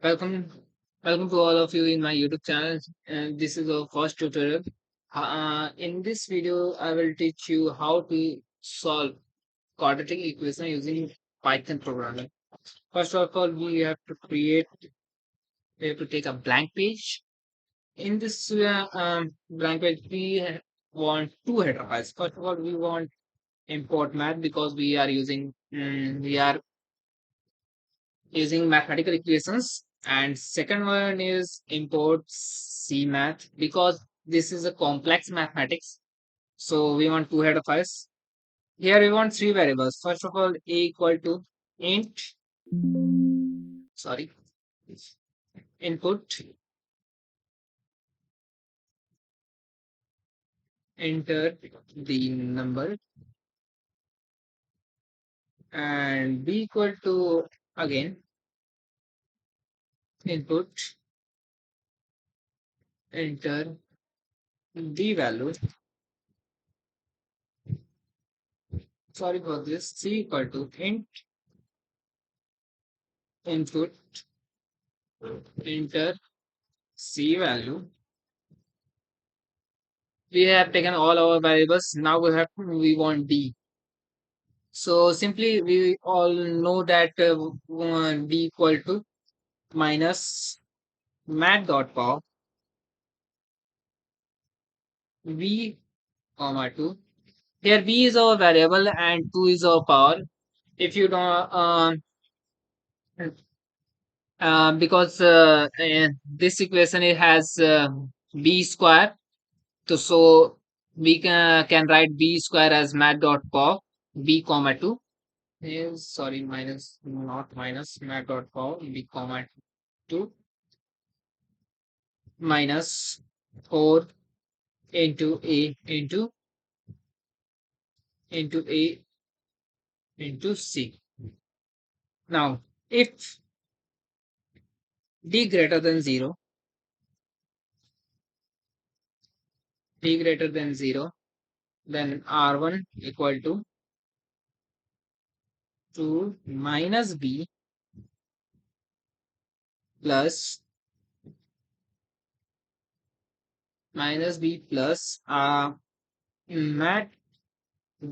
Welcome, welcome to all of you in my YouTube channel. And this is our first tutorial. In this video, I will teach you how to solve quadratic equation using Python programming. First of all, we have to take a blank page. In this blank page, want two header files. First of all, we want import math because we are using mathematical equations, and second one is import C math because this is a complex mathematics, so we want two header files. Here we want three variables. First of all, a equal to int, sorry, input, enter the number, and b equal to, again, input, enter the value, sorry for this, c equal to int, input, enter c value. We have taken all our variables. Now we want d. So simply we all know that d equal to minus mat dot power v comma 2. Here v is our variable and 2 is our power. If you don't because this equation it has b square, so we can write b square as mat dot power b comma 2 is, sorry, minus, not minus, mat dot power b comma 2 minus 4 into a into a into c. Now if d greater than 0, then r1 equal to 2 minus b plus mat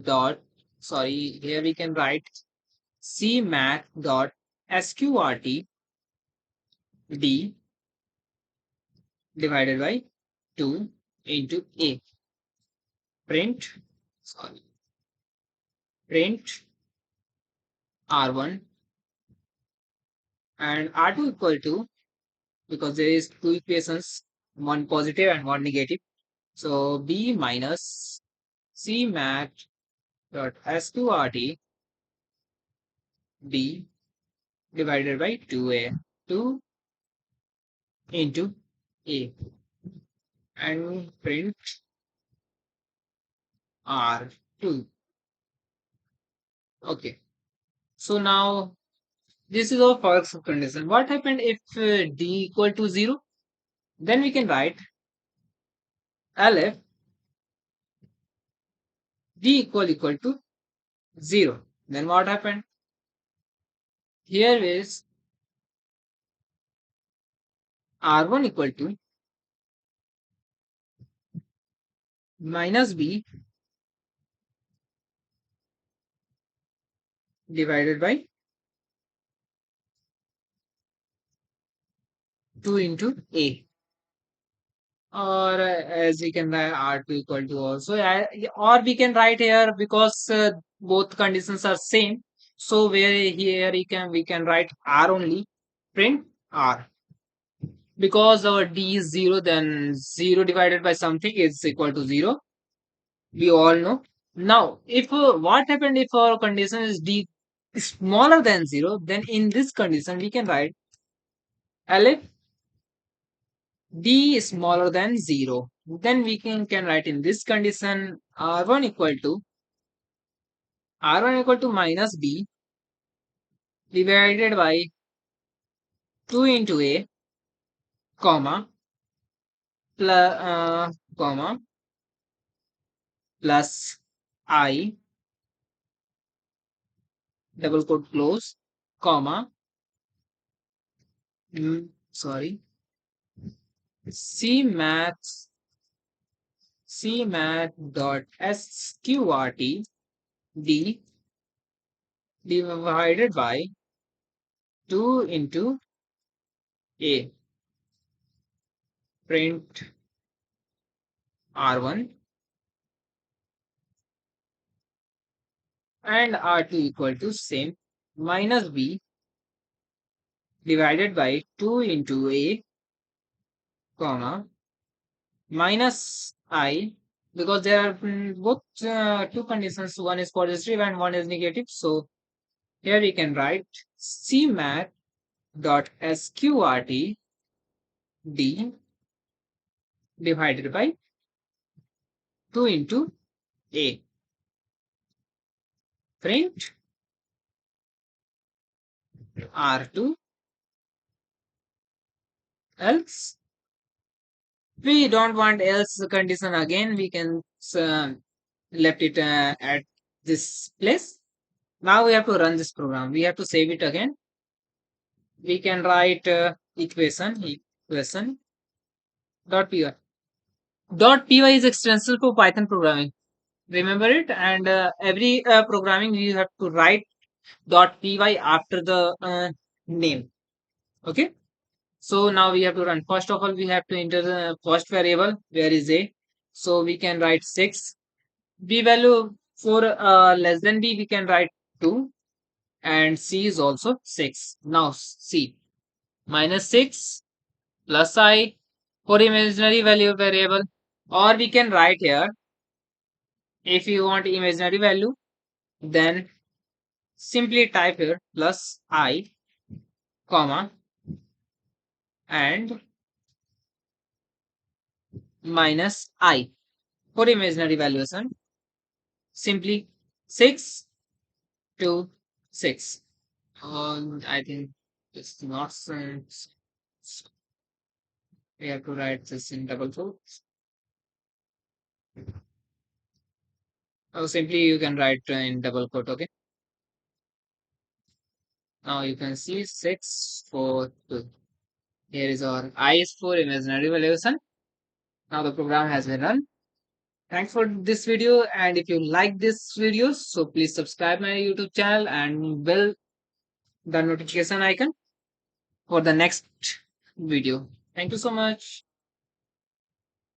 dot, sorry, here we can write c mat dot sqrt d divided by 2 into a. Print, sorry, print r1 and r2 equal to, because there is two equations, one positive and one negative, so b minus c mat dot sqrt d divided by 2a, 2 into a, and print r2. Okay, so now this is our first condition. What happened if d equal to 0? Then we can write lf d equal to 0. Then what happened? Here is r1 equal to minus b divided by 2 into a. Or as we can write r2 equal to also, or we can write here because both conditions are same. So where here we can write r only, print r, because our d is 0, then 0 divided by something is equal to 0. We all know. Now, if what happened if our condition is d smaller than 0, then in this condition we can write elif d is smaller than 0. Then we can write in this condition r1 equal to minus b divided by 2 into a, comma, comma, plus I, double quote close, comma, sorry, cmath cmath dot sqrt d divided by 2 into a, print r1 and r2 equal to same, minus b divided by 2 into a, comma, minus I, because there are both two conditions, one is positive and one is negative. So here we can write cmath dot sqrt d divided by 2 into a, print r2, else we don't want else condition again, we can uh, left it at this place. Now we have to run this program, we have to save it again. We can write equation dot py. Dot py is extension for Python programming. Remember it, and every programming you have to write dot py after the name. Okay. So now we have to run. First of all, we have to enter the first variable. Where is a? So we can write 6. B value for less than b we can write 2, and c is also 6. Now c minus 6 plus I for imaginary value variable, or we can write here, if you want imaginary value, then simply type here plus I, comma, and minus I for imaginary valuation, simply 6 to 6. I think it's not sense. We have to write this in double quotes. Or simply you can write in double quote. Okay. Now you can see 6, 4, 2. Here is our I is for imaginary valuation. Now the program has been run. Thanks for this video, and if you like this video, so please subscribe my YouTube channel and bell the notification icon for the next video. Thank you so much.